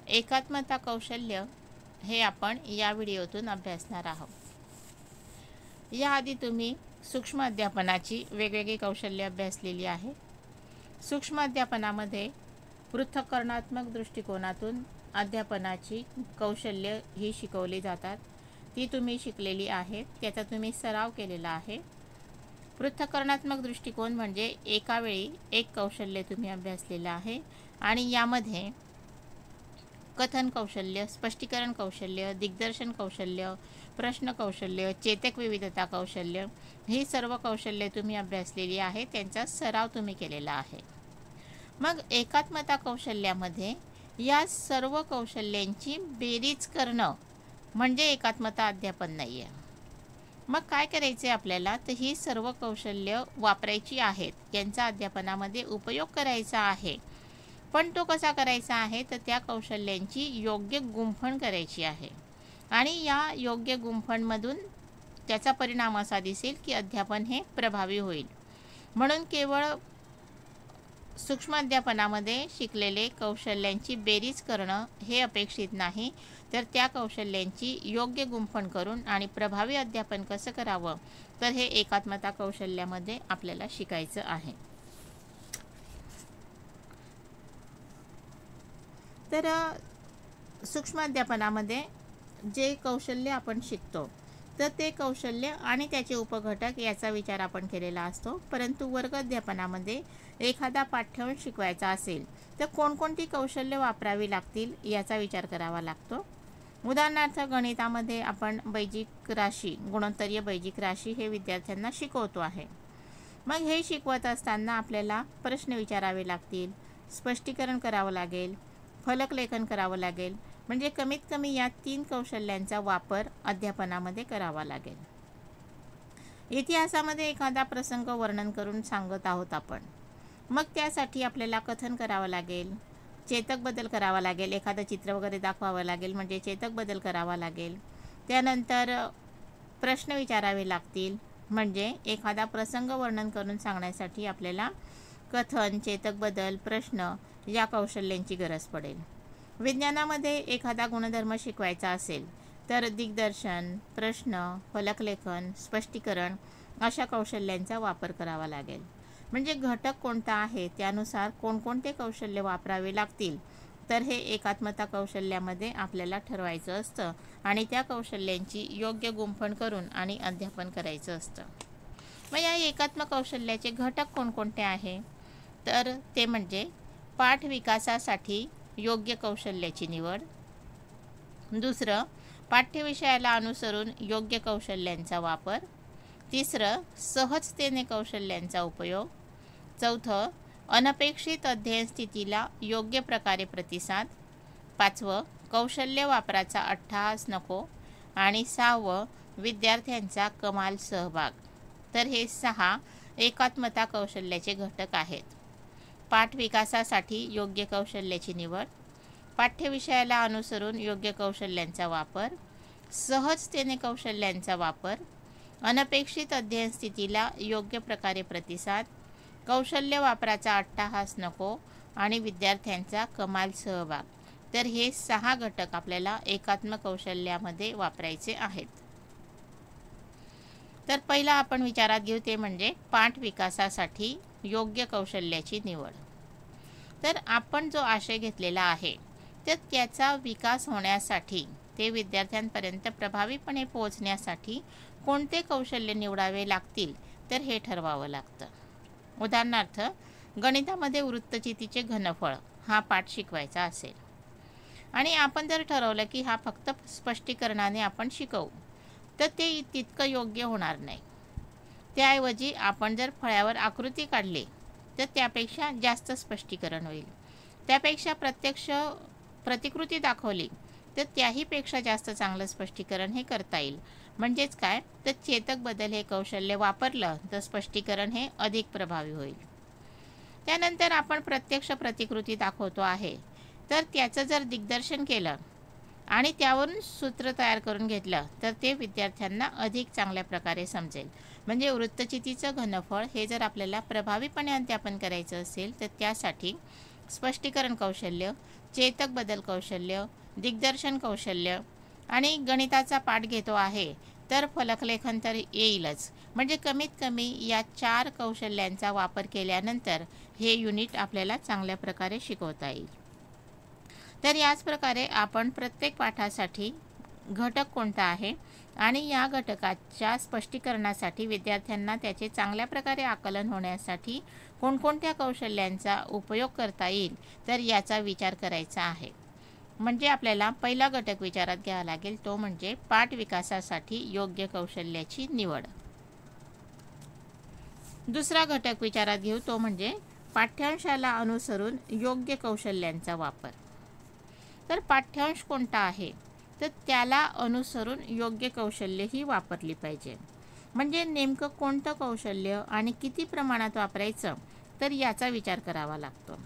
एकात्मता कौशल्य हे आपण या व्हिडिओतून अभ्यासणार आहोत. याआधी तुम्ही सूक्ष्म अध्यापनाची वेगवेगळी कौशल्य अभ्यासलेली आहे. सूक्ष्म अध्यापनामध्ये पृथक्करणात्मक दृष्टिकोनातून अध्यापनाची कौशल्य ही शिकवली जातात. ती तुम्ही शिकलेली आहेत, त्याचा तुम्ही सराव केलेला आहे. पृथक्करणात्मक दृष्टिकोन म्हणजे एका वेळी एक कौशल्य तुम्ही अभ्यासलेलं आहे आणि यामध्ये कथन कौशल्य, स्पष्टीकरण कौशल्य, दिग्दर्शन कौशल्य, प्रश्न कौशल्य, चेतक विविधता कौशल्य ही सर्व कौशल्ये तुम्ही अभ्यासलेली आहे, त्यांचा सराव तुम्ही केलेला आहे. मग एकात्मता कौशल्यामध्ये या सर्व कौशल्यांची बेरीज करणं म्हणजे एकात्मता अध्यापन नाही आहे. मग काय करायचे आपल्याला, तर ही सर्व कौशल्य वापरायची आहेत, यांचा अध्यापनामध्ये उपयोग करायचा आहे. पण तो कसा करायचा आहे, तर त्या कौशल्यांची योग्य गुंफण करायची आहे आणि या योग्य गुंफणमधून त्याचा परिणाम असा दिसेल की अध्यापन हे प्रभावी होईल. म्हणून केवळ सूक्ष्म अध्यापनामध्ये शिकलेले कौशल्यांची बेरीज करणं हे अपेक्षित नाही, तर त्या कौशल्यांची योग्य गुंफण करून आणि प्रभावी अध्यापन कसं करावं, तर हे एकात्मता कौशल्यामध्ये आपल्याला शिकायचं आहे. तर सूक्ष्म अध्यापनामध्ये जे कौशल्य आपण शिकतो तर ते कौशल्य आणि त्याचे उपघटक याचा विचार आपण केलेला असतो. परंतु वर्ग अध्यापनामध्ये एखादा पाठ्यक्रम शिकवायचा असेल तर कोणकोणती कौशल्य वापरावी लागतील याचा विचार करावा लागतो. उदाहरणार्थ गणितामध्ये आपण बैजिक राशी, गुणोत्तरीय बैजिक राशी हे विद्यार्थ्यांना शिकवतो आहे. मग हे शिकवत असताना आपल्याला प्रश्न विचारावे लागतील, स्पष्टीकरण करावं लागेल, फलकलेखन करावं लागेल. म्हणजे कमीत कमी या 3 कौशल्यांचा वापर अध्यापनामध्ये करावा लागेल. इतिहासामध्ये एखादा प्रसंग वर्णन करून सांगत आहोत आपण, मग त्यासाठी आपल्याला कथन करावं लागेल, चेतक बदल करावा लागेल, एखादं चित्र वगैरे दाखवावं लागेल म्हणजे चेतक बदल करावा लागेल. त्यानंतर प्रश्न विचारावे लागतील, म्हणजे एखादा प्रसंग वर्णन करून सांगण्यासाठी आपल्याला कथन, चेतक बदल, प्रश्न या कौशल्यांची गरज पडेल. विज्ञानामध्ये एखादा गुणधर्म शिकवायचा असेल तर दिग्दर्शन, प्रश्न, फलकलेखन, स्पष्टीकरण अशा कौशल्यांचा वापर करावा लागेल. म्हणजे घटक कोणता आहे त्यानुसार कोणकोणते कौशल्य वापरावे लागतील, तर हे एकात्मता कौशल्यामध्ये आपल्याला ठरवायचं असतं आणि त्या कौशल्यांची योग्य गुंफण करून आणि अध्यापन करायचं असतं. मग या एकात्म कौशल्याचे घटक कोणकोणते आहे, तर ते म्हणजे पाठ विकासासाठी योग्य कौशल्याची निवड, दुसरं पाठ्यविषयाला अनुसरून योग्य कौशल्यांचा वापर, तिसरं सहजतेने कौशल्यांचा उपयोग, चौथं अनपेक्षित अध्ययन स्थितीला योग्य प्रकारे प्रतिसाद, पाचवं कौशल्य वापराचा अट्टहास नको आणि सहावं विद्यार्थ्यांचा कमाल सहभाग. तर हे 6 एकात्मता कौशल्याचे घटक आहेत. पाठ विकासासाठी योग्य कौशल्याची निवड, पाठ्यविषयाला अनुसरून योग्य कौशल्यांचा वापर, सहजतेने कौशल्यांचा वापर, अनपेक्षित अध्ययन स्थितीला योग्य प्रकारे प्रतिसाद, कौशल्य वापराचा अट्टहास नको आणि विद्यार्थ्यांचा कमाल सहभाग. तर हे 6 घटक आपल्याला एकात्म कौशल्यामध्ये वापरायचे आहेत. तर पहिला आपण विचारात घेऊ ते म्हणजे पाठ विकासासाठी योग्य कौशल्याची निवड. तर आपण जो आशय घेतलेला आहे तर त्याचा विकास होण्यासाठी, ते विद्यार्थ्यांपर्यंत प्रभावीपणे पोहोचण्यासाठी कोणते कौशल्य निवडावे लागतील तर हे ठरवावं लागतं. उदाहरणार्थ गणितामध्ये वृत्तचितीचे घनफळ हा पाठ शिकवायचा असेल आणि आपण जर ठरवलं की हा फक्त स्पष्टीकरणाने आपण शिकवू, तर ते तितकं योग्य होणार नाही. त्याऐवजी आपण जर फळ्यावर आकृती काढली तर त्यापेक्षा जास्त स्पष्टीकरण होईल. त्यापेक्षा प्रत्यक्ष प्रतिकृती दाखवली तर त्याहीपेक्षा जास्त चांगलं स्पष्टीकरण हे करता येईल. म्हणजेच काय, तर चेतक बदल हे कौशल्य वापरलं तर स्पष्टीकरण हे अधिक प्रभावी होईल. त्यानंतर आपण प्रत्यक्ष प्रतिकृती दाखवतो आहे तर त्याचं जर दिग्दर्शन केलं आणि त्यावरून सूत्र तयार करून घेतलं तर ते विद्यार्थ्यांना अधिक चांगल्या प्रकारे समजेल. म्हणजे वृत्तचितीचं घनफळ हे जर आपल्याला प्रभावीपणे अध्यापन करायचं असेल तर त्यासाठी स्पष्टीकरण कौशल्य, चेतक बदल कौशल्य, दिग्दर्शन कौशल्य आणि गणिताचा पाठ घेतो आहे तर फलकलेखन तर येईलच. म्हणजे कमीत कमी या 4 कौशल्यांचा वापर केल्यानंतर हे युनिट आपल्याला चांगल्या प्रकारे शिकवता येईल. तर याच प्रकारे आपण प्रत्येक पाठासाठी घटक कोणता आहे आणि या घटकाच्या स्पष्टीकरणासाठी विद्यार्थ्यांना त्याचे चांगल्या प्रकारे आकलन होण्यासाठी कोणकोणत्या कौशल्यांचा उपयोग करता येईल तर याचा विचार करायचा आहे. म्हणजे आपल्याला पहिला घटक विचारात घ्यावा लागेल, तो म्हणजे पाठ विकासासाठी योग्य कौशल्याची निवड. दुसरा घटक विचारात घेऊ, तो म्हणजे पाठ्यांशाला अनुसरून योग्य कौशल्यांचा वापर. तर पाठ्यांश कोणता आहे तर त्याला अनुसरून योग्य कौशल्य ही वापरली पाहिजे. म्हणजे नेमकं कोणतं कौशल्य आणि किती प्रमाणात वापरायचं तर याचा विचार करावा लागतो.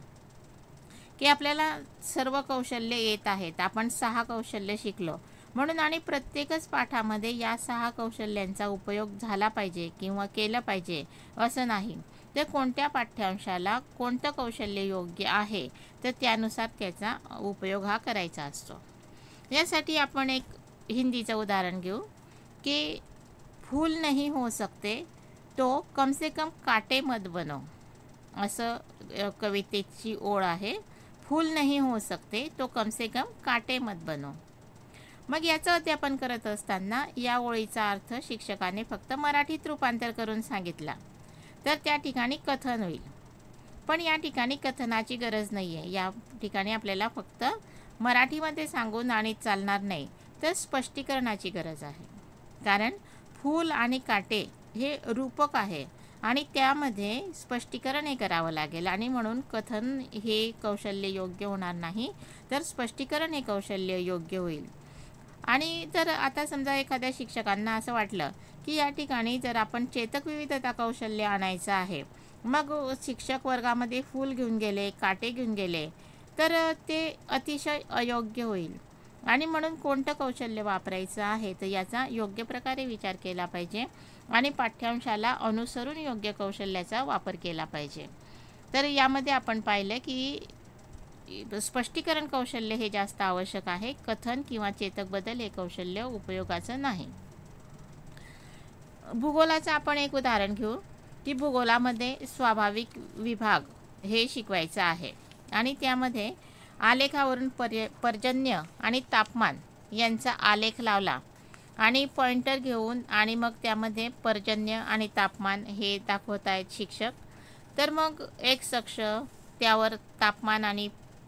की आपल्याला सर्व कौशल्य येत आहेत, आपण 6 कौशल्य शिकलो म्हणून आणि प्रत्येकच पाठामध्ये या 6 कौशल्यांचा उपयोग झाला पाहिजे किंवा केलं पाहिजे असं नाही. तर कोणत्या पाठ्यांशाला कोणतं कौशल्य योग्य आहे तर त्यानुसार त्याचा उपयोग हा करायचा असतो. यासाठी आपण एक हिंदीचं उदाहरण घेऊ की फूल नहीं हो सकते तो कम से कम काटे मत बनो, असं कवितेची ओळ आहे. फूल नहीं हो सकते तो कम से कम काटे मत बनो. मग याचं अध्यापन करत असताना या ओळीचा अर्थ शिक्षकाने फक्त मराठीत रूपांतर करून सांगितला तर त्या ठिकाणी कथन होईल. पण या ठिकाणी कथनाची गरज नाही आहे. या ठिकाणी आपल्याला फक्त मराठीमध्ये सांगून आणि चालणार नाही तर स्पष्टीकरणाची गरज आहे. कारण फूल आणि काटे हे रूपक आहे आणि त्यामध्ये स्पष्टीकरण हे करावं लागेल आणि म्हणून कथन हे कौशल्य योग्य होणार नाही तर स्पष्टीकरण हे कौशल्य योग्य होईल. आणि जर आता समजा एखाद्या शिक्षकांना असं वाटलं की या ठिकाणी जर आपण चेतक विविधता कौशल्य आणायचं आहे, मग शिक्षक वर्गामध्ये फूल घेऊन गेले, काटे घेऊन गेले तर ते अतिशय अयोग्य होईल. आणि म्हणून कोणतं कौशल्य वापरायचं आहे तर याचा योग्य प्रकारे विचार केला पाहिजे आणि पाठ्यांशाला अनुसरून योग्य कौशल्याचा वापर केला पाहिजे. तर यामध्ये आपण पाहिलं की स्पष्टीकरण कौशल्य हे जास्त आवश्यक आहे, कथन किंवा चेतक बदल हे कौशल्य उपयोगाचं नाही. भूगोलाचं आपण एक उदाहरण घेऊ की भूगोलामध्ये स्वाभाविक विभाग हे शिकवायचं आहे आणि त्यामध्ये आलेखावरून पर्जन्य आणि तापमान यांचा आलेख लावला आणि पॉइंटर घेऊन आणि मग त्यामध्ये पर्जन्य आणि तापमान हे दाखवत आहेत शिक्षक. तर मग एक्स अक्ष त्यावर तापमान आणि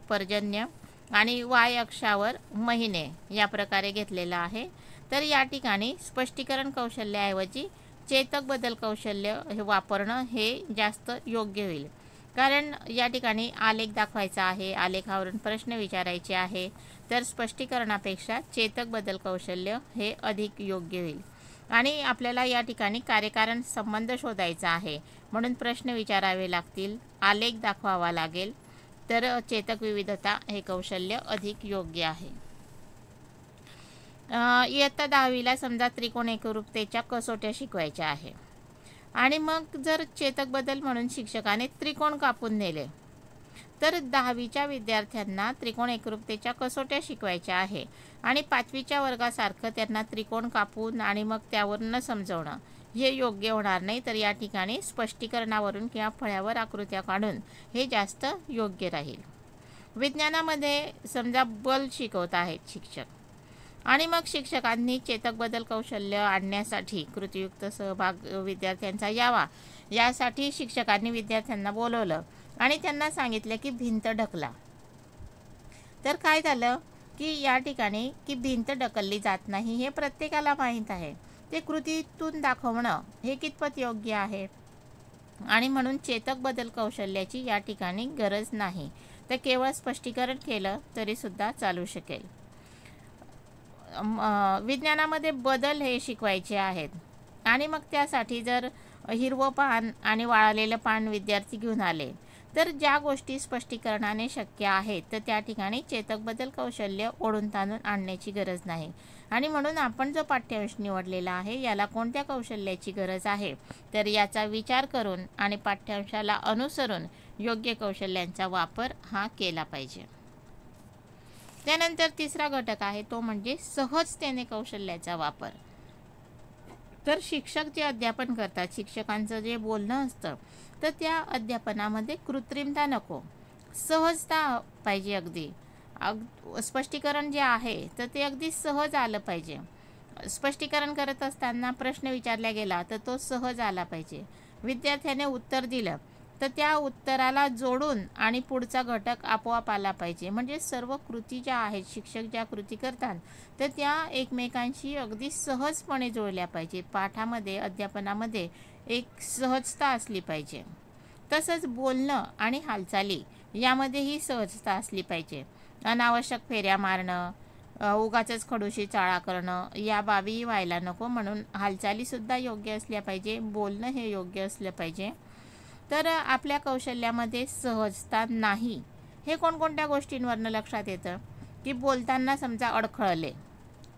पर्जन्य आणि वाय अक्षावर महिने या प्रकारे घेतलेला आहे. तर या ठिकाणी स्पष्टीकरण कौशल्याऐवजी चेतक बदल कौशल्य हे वापरणं हे जास्त योग्य होईल. कारण या ठिकाणी आलेख दाखवायचा आहे, आलेखावरून प्रश्न विचारायचे आहे तर स्पष्टीकरणापेक्षा चेतक बदल कौशल्य हे अधिक योग्य होईल. आणि आपल्याला या ठिकाणी कार्यकारण संबंध शोधायचा आहे म्हणून प्रश्न विचारावे लागतील, आलेख दाखवावा लागेल तर चेतक विविधता हे कौशल्य अधिक योग्य आहे. इयत्ता 10वीला समजा त्रिकोण एकरूपतेच्या कसोट्या शिकवायच्या आहे आणि मग जर चेतक बदल म्हणून शिक्षकाने त्रिकोण कापून नेले तर 10वीच्या विद्यार्थ्यांना त्रिकोण एकरूपतेच्या कसोट्या शिकवायच्या आहे आणि 5वीच्या वर्गासारखं त्यांना त्रिकोण कापून आणि मग त्यावरून समजवणं हे योग्य होणार नाही. तर या ठिकाणी स्पष्टीकरणावरून किंवा फळ्यावर आकृत्या काढून हे जास्त योग्य राहील. विज्ञानामध्ये समजा बल शिकवत आहेत शिक्षक आणि मग शिक्षकांनी चेतक बदल कौशल्य आणण्यासाठी कृतीयुक्त सहभाग विद्यार्थ्यांचा यावा यासाठी शिक्षकांनी विद्यार्थ्यांना बोलवलं आणि त्यांना सांगितलं की भिंत ढकला. तर काय झालं की या ठिकाणी की भिंत ढकलली जात नाही हे प्रत्येकाला माहीत आहे. ते कृतीतून दाखवणं हे कितपत योग्य आहे आणि म्हणून चेतक बदल कौशल्याची या ठिकाणी गरज नाही. तर केवळ स्पष्टीकरण केलं तरीसुद्धा चालू शकेल. विज्ञानामध्ये बदल हे शिकवायचे आहेत आणि मग त्यासाठी जर हिरवं पान आणि वाळलेलं पान विद्यार्थी घेऊन आले तर ज्या गोष्टी स्पष्टीकरणाने शक्य आहेत तर त्या ठिकाणी चेतक बदल कौशल्य ओढून ताणून आणण्याची गरज नाही. आणि म्हणून आपण जो पाठ्यांश निवडलेला आहे याला कोणत्या कौशल्याची गरज आहे तर याचा विचार करून आणि पाठ्यांशाला अनुसरून योग्य कौशल्यांचा वापर हा केला पाहिजे. त्यानंतर तिसरा घटक आहे तो म्हणजे सहजतेने कौशल्याचा वापर. तर शिक्षक जे अध्यापन करतात, शिक्षकांचं जे बोलणं असतं, तर त्या अध्यापनामध्ये कृत्रिमता नको, सहजता पाहिजे. अगदी स्पष्टीकरण जे आहे तर ते अगदी सहज आलं पाहिजे. स्पष्टीकरण करत असताना प्रश्न विचारला गेला तर तो सहज आला पाहिजे. विद्यार्थ्याने उत्तर दिलं तर त्या उत्तराला जोडून आणि पुढचा घटक आपोआप आला पाहिजे. म्हणजे सर्व कृती ज्या आहेत, शिक्षक ज्या कृती करतात तर त्या एकमेकांशी अगदी सहजपणे जोडल्या पाहिजे. पाठामध्ये, अध्यापनामध्ये एक सहजता असली पाहिजे. तसंच बोलणं आणि हालचाली यामध्येही सहजता असली पाहिजे. अनावश्यक फेऱ्या मारणं, उगाचच खडूशी चाळा करणं या बाबी व्हायला नको. म्हणून हालचालीसुद्धा योग्य असल्या पाहिजे, बोलणं हे योग्य असलं पाहिजे. तर आपल्या कौशल्यामध्ये सहजता नाही हे कोणकोणत्या गोष्टींवरनं लक्षात येतं की बोलताना समजा अडखळले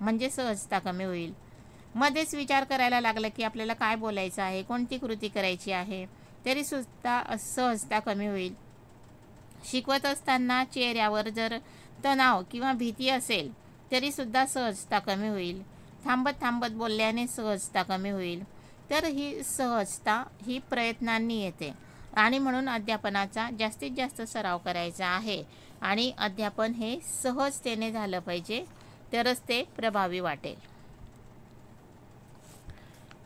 म्हणजे सहजता कमी होईल. मध्येच विचार करायला लागलं की आपल्याला काय बोलायचं आहे, कोणती कृती करायची आहे, तरीसुद्धा सहजता कमी होईल. शिकवत असताना चेहऱ्यावर जर तणाव किंवा भीती असेल तरीसुद्धा सहजता कमी होईल. थांबत थांबत बोलल्याने सहजता कमी होईल. तर ही सहजता ही प्रयत्नांनी येते आणि म्हणून अध्यापनाचा जास्तीत जास्त सराव करायचा आहे आणि अध्यापन हे सहजतेने झालं पाहिजे, तरच ते प्रभावी वाटेल.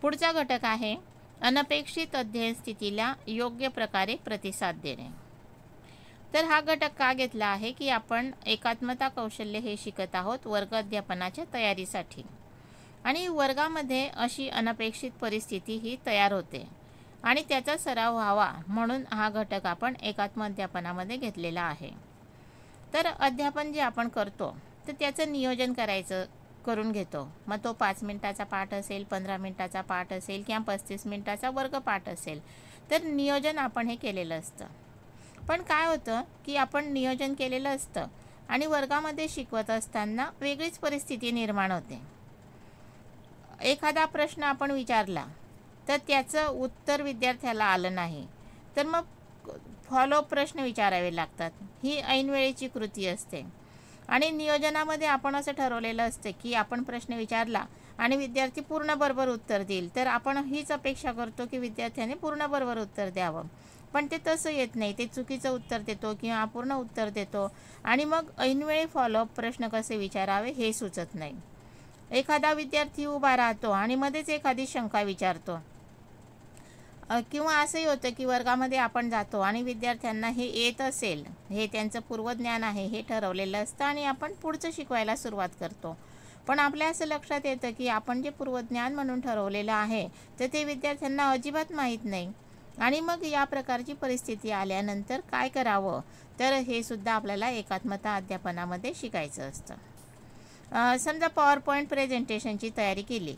पुढचा घटक आहे अनपेक्षित अध्ययन स्थितीला योग्य प्रकारे प्रतिसाद देणे. तर हा घटक का घेतला आहे की आपण एकात्मता कौशल्य हे शिकत आहोत वर्ग अध्यापनाच्या तयारीसाठी आणि वर्गामध्ये अशी अनपेक्षित परिस्थिती ही तयार होते आणि त्याचा सराव व्हावा म्हणून हा घटक आपण एकात्म अध्यापनामध्ये घेतलेला आहे. तर अध्यापन जे आपण करतो तर त्याचं नियोजन करून घेतो. मग तो 5 मिनिटाचा पाठ असेल, 15 मिनिटाचा पाठ असेल किंवा 35 मिनिटाचा वर्ग पाठ असेल, तर नियोजन आपण हे केलेलं असतं. पण काय होतं की आपण नियोजन केलेलं असतं आणि वर्गामध्ये शिकवत असताना वेगळीच परिस्थिती निर्माण होते. एखादा प्रश्न आपण विचारला तर त्याचं उत्तर विद्यार्थ्याला आलं नाही तर मग फॉलोअप प्रश्न विचारावे लागतात. ही ऐनवेळेची कृती असते आणि नियोजनामध्ये आपण असं ठरवलेलं असतं की आपण प्रश्न विचारला आणि विद्यार्थी पूर्ण बरोबर उत्तर देईल तर आपण हीच अपेक्षा करतो की विद्यार्थ्याने पूर्ण बरोबर उत्तर द्यावं. पण ते तसं येत नाही, ते चुकीचं उत्तर देतो किंवा अपूर्ण उत्तर देतो आणि मग ऐनवेळी फॉलोअप प्रश्न कसे विचारावे हे सुचत नाही. एखादा विद्यार्थी उभा राहतो आणि मध्येच एखादी शंका विचारतो किंवा असंही होतं की वर्गामध्ये आपण जातो आणि विद्यार्थ्यांना हे येत असेल, हे त्यांचं पूर्वज्ञान आहे हे ठरवलेलं असतं आणि आपण पुढचं शिकवायला सुरुवात करतो. पण आपल्या असं लक्षात येतं की आपण जे पूर्वज्ञान म्हणून ठरवलेलं आहे तर ते विद्यार्थ्यांना अजिबात माहीत नाही आणि मग या प्रकारची परिस्थिती आल्यानंतर काय करावं तर हे सुद्धा आपल्याला एकात्मता अध्यापनामध्ये शिकायचं असतं. समजा पॉवर पॉईंट प्रेझेंटेशनची तयारी केली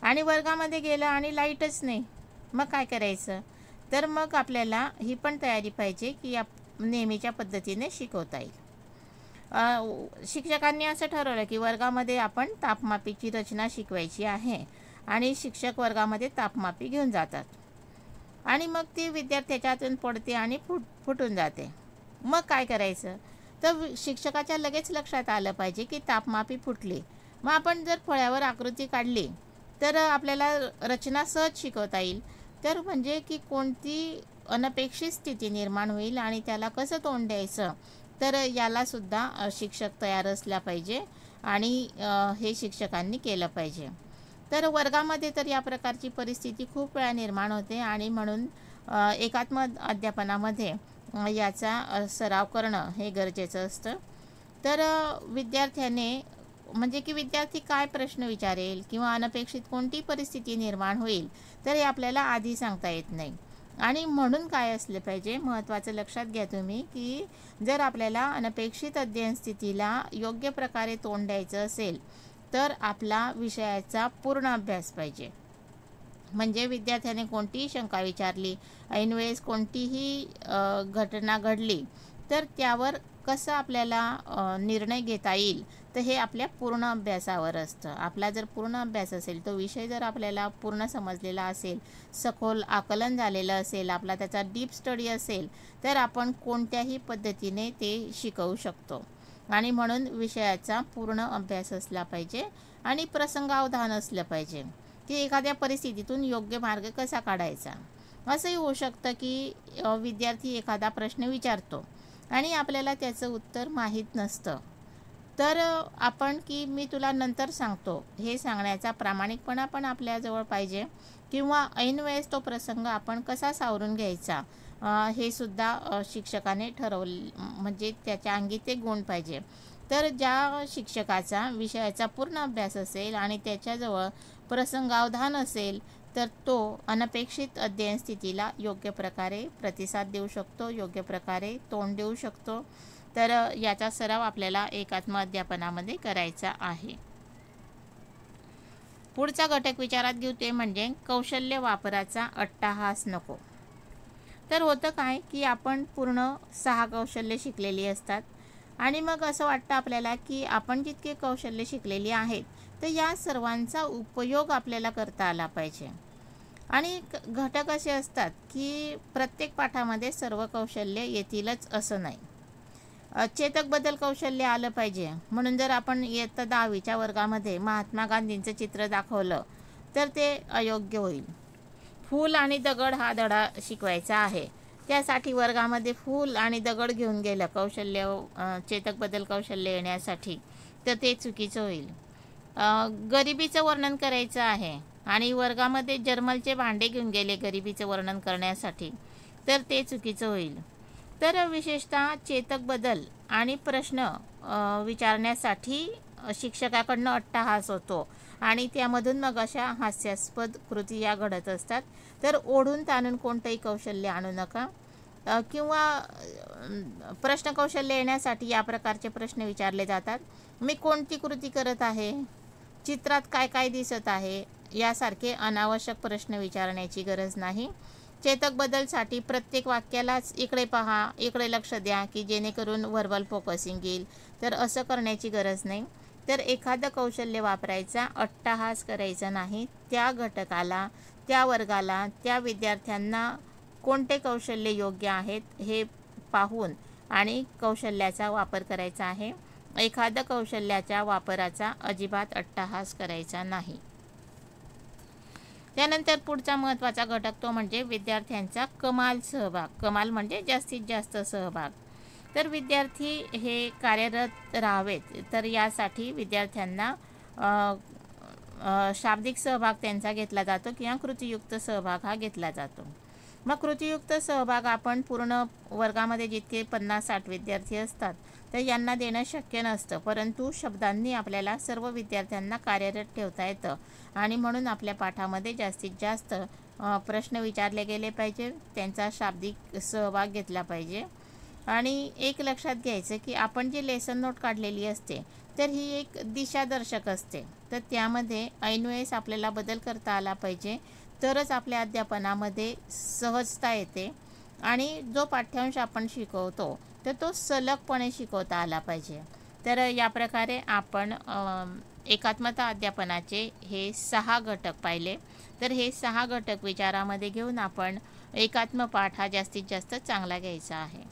आणि वर्गामध्ये गेलं आणि लाईटच नाही, मग काय करायचं? तर मग आपल्याला ही पण तयारी पाहिजे की नेहमीच्या पद्धतीने शिकवता येईल. शिक्षकांनी असं ठरवलं की वर्गामध्ये आपण तापमापीची रचना शिकवायची आहे आणि शिक्षक वर्गामध्ये तापमापी घेऊन जातात आणि मग ती विद्यार्थ्याच्या हातून पडते आणि फुटून जाते. मग काय करायचं? तर शिक्षकाच्या लगेच लक्षात आलं पाहिजे की तापमापी फुटली. मग आपण जर फळ्यावर आकृती काढली तर आपल्याला रचना सहज शिकवता येईल. तर म्हणजे की कोणती अनपेक्षित स्थिती निर्माण होईल आणि त्याला कसं तोंड द्यायचं तर यालासुद्धा शिक्षक तयार असला पाहिजे आणि हे शिक्षकांनी केलं पाहिजे. तर वर्गामध्ये तर या प्रकारची परिस्थिती खूप वेळा निर्माण होते आणि म्हणून एकात्म अध्यापनामध्ये याचा सराव करणं हे गरजेचं असतं. तर विद्यार्थ्याने म्हणजे की विद्यार्थी काय प्रश्न विचारेल किंवा अनपेक्षित कोणती परिस्थिती निर्माण होईल तर हे आपल्याला आधी सांगता येत नाही आणि म्हणून काय असलं पाहिजे महत्त्वाचं लक्षात घ्या तुम्ही की जर आपल्याला अनपेक्षित अध्ययन स्थितीला योग्य प्रकारे तोंड द्यायचं असेल तर आपला विषयाचा पूर्ण अभ्यास पाहिजे. म्हणजे विद्यार्थ्याने कोणतीही शंका विचारली, ऐनवेळेस कोणतीही घटना घडली तर त्यावर कसं आपल्याला निर्णय घेता येईल, तर हे आपल्या पूर्ण अभ्यासावर असतं. आपला जर पूर्ण अभ्यास असेल, तो विषय जर आपल्याला पूर्ण समजलेला असेल, सखोल आकलन झालेलं असेल, आपला त्याचा डीप स्टडी असेल, तर आपण कोणत्याही पद्धतीने ते शिकवू शकतो. आणि म्हणून विषयाचा पूर्ण अभ्यास असला पाहिजे आणि प्रसंगावधान असलं पाहिजे, की एखाद्या परिस्थितीतून योग्य मार्ग कसा काढायचा. असंही होऊ शकतं की विद्यार्थी एखादा प्रश्न विचारतो आणि आपल्याला त्याचं उत्तर माहीत नसतं, तर आपण की मी तुला नंतर सांगतो हे सांगण्याचा प्रामाणिकपणा पण आपल्याजवळ पाहिजे, किंवा ऐनवेळेस तो प्रसंग आपण कसा सावरून घ्यायचा हे सुद्धा शिक्षकाने म्हणजे त्याच्या अंगी ते गुण पाहिजे. तर ज्या शिक्षकाचा विषयाचा पूर्ण अभ्यास असेल आणि त्याच्याजवळ प्रसंगावधान असेल, तर तो अनपेक्षित अध्ययन स्थितीला योग्य प्रकारे प्रतिसाद देऊ शकतो, योग्य प्रकारे तोंड देऊ शकतो. तर याचा सराव आपल्याला एकात्म अध्यापनामध्ये करायचा आहे. पुढचा घटक विचारात घेऊ ते म्हणजे कौशल्य वापराचा अट्टाहास नको. तर होतं काय की आपण पूर्ण 6 कौशल्य शिकलेली असतात आणि मग असं वाटतं आपल्याला की आपण जितके कौशल्य शिकलेली आहेत, तर या सर्वांचा उपयोग आपल्याला करता आला पाहिजे. आणि घटक असे असतात की प्रत्येक पाठामध्ये सर्व कौशल्य येतीलच असं नाही. चेतक बदल कौशल्य आलं पाहिजे म्हणून जर आपण इयत्ता 10वीच्या वर्गामध्ये महात्मा गांधींचं चित्र दाखवलं, तर ते अयोग्य होईल. फूल आणि दगड हा धडा शिकवायचा आहे, त्यासाठी वर्गामध्ये फूल आणि दगड घेऊन गेलं कौशल्य चेतक बदल कौशल्य येण्यासाठी, तर ते चुकीचं होईल. गरिबीचं वर्णन करायचं आहे आणि वर्गामध्ये जर्मलचे भांडे घेऊन गेले गरिबीचं वर्णन करण्यासाठी, तर ते चुकीचं होईल. तर विशेषतः चेतक बदल आणि प्रश्न विचारण्यासाठी शिक्षकाकडनं अट्टाहास होतो आणि त्यामधून मग अशा हास्यास्पद कृती या घडत असतात. तर ओढून ताणून कोणतंही कौशल्य आणू नका, किंवा प्रश्न कौशल्य येण्यासाठी या प्रकारचे प्रश्न विचारले जातात. मी कोणती कृती करत आहे, चित्रात काय काय दिसत आहे, यासारखे अनावश्यक प्रश्न विचारण्याची गरज नाही. चेतक बदलसाठी प्रत्येक वाक्यालाच इकडे पहा, इकडे लक्ष द्या, की जेणेकरून व्हर्बल फोकसिंग येईल, तर असं करण्याची गरज नाही. तर एखादं कौशल्य वापरायचा, अट्टाहास करायचा नाही. त्या घटकाला, त्या वर्गाला, त्या विद्यार्थ्यांना कोणते कौशल्य योग्य आहेत हे पाहून आणि कौशल्याचा वापर करायचा आहे. एखाद्या कौशल्याच्या वापराचा अजिबात अट्टाहास करायचा नाही. त्यानंतर पुढचा महत्त्वाचा घटक तो म्हणजे विद्यार्थ्यांचा कमाल सहभाग. कमाल म्हणजे जास्तीत जास्त सहभाग. तर विद्यार्थी हे कार्यरत राहावेत, तर यासाठी विद्यार्थ्यांना शाब्दिक सहभाग त्यांचा घेतला जातो किंवा कृतीयुक्त सहभाग हा घेतला जातो. मग कृतीयुक्त सहभाग आपण पूर्ण वर्गामध्ये जितके 50-60 विद्यार्थी असतात, तर यांना देणं शक्य नसतं, परंतु शब्दांनी आपल्याला सर्व विद्यार्थ्यांना कार्यरत ठेवता येतं आणि म्हणून आपल्या पाठामध्ये जास्तीत जास्त प्रश्न विचारले गेले पाहिजे, त्यांचा शाब्दिक सहभाग घेतला पाहिजे. आणि एक लक्षात घ्यायचं की आपण जी लेसन नोट काढलेली असते, तर ही एक दिशादर्शक असते, तर त्यामध्ये ऐनवेळेस आपल्याला बदल करता आला पाहिजे, तरच आपल्या अध्यापनामध्ये सहजता येते आणि जो पाठ्यांश आपण शिकवतो तर तो सलगपणे शिकवता आला पाहिजे. तर या प्रकारे आपण एकात्मता अध्यापनाचे हे 6 घटक पाहिले. तर हे 6 घटक विचारामध्ये घेऊन आपण एकात्म पाठ हा जास्तीत जास्त चांगला घ्यायचा आहे.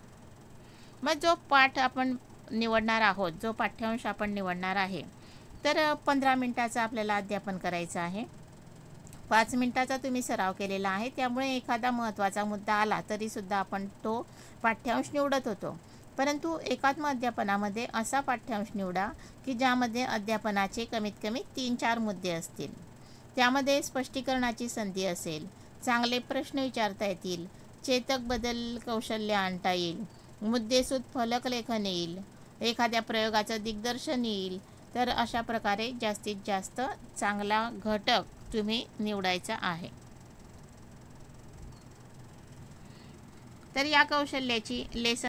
मग जो पाठ आपण निवडणार आहोत, जो पाठ्यांश आपण निवडणार आहे, तर 15 मिनिटाचं आपल्याला अध्यापन करायचं आहे. 5 मिनिटाचा तुम्ही सराव केलेला आहे, त्यामुळे एखादा महत्त्वाचा मुद्दा आला तरीसुद्धा आपण तो पाठ्यांश निवडत होतो. परंतु एकात्म अध्यापनामध्ये असा पाठ्यांश निवडा की ज्यामध्ये अध्यापनाचे कमीत कमी 3-4 मुद्दे असतील, त्यामध्ये स्पष्टीकरणाची संधी असेल, चांगले प्रश्न विचारता येतील, चेतक बदल कौशल्य आणता येईल, मुद्देसूद फलक लेखन येईल, एखाद्या प्रयोगाचं दिग्दर्शन येईल. तर अशा प्रकारे जास्तीत जास्त चांगला घटक तुम्ही निवडायचा आहे. तर या कौशल्याची लेसन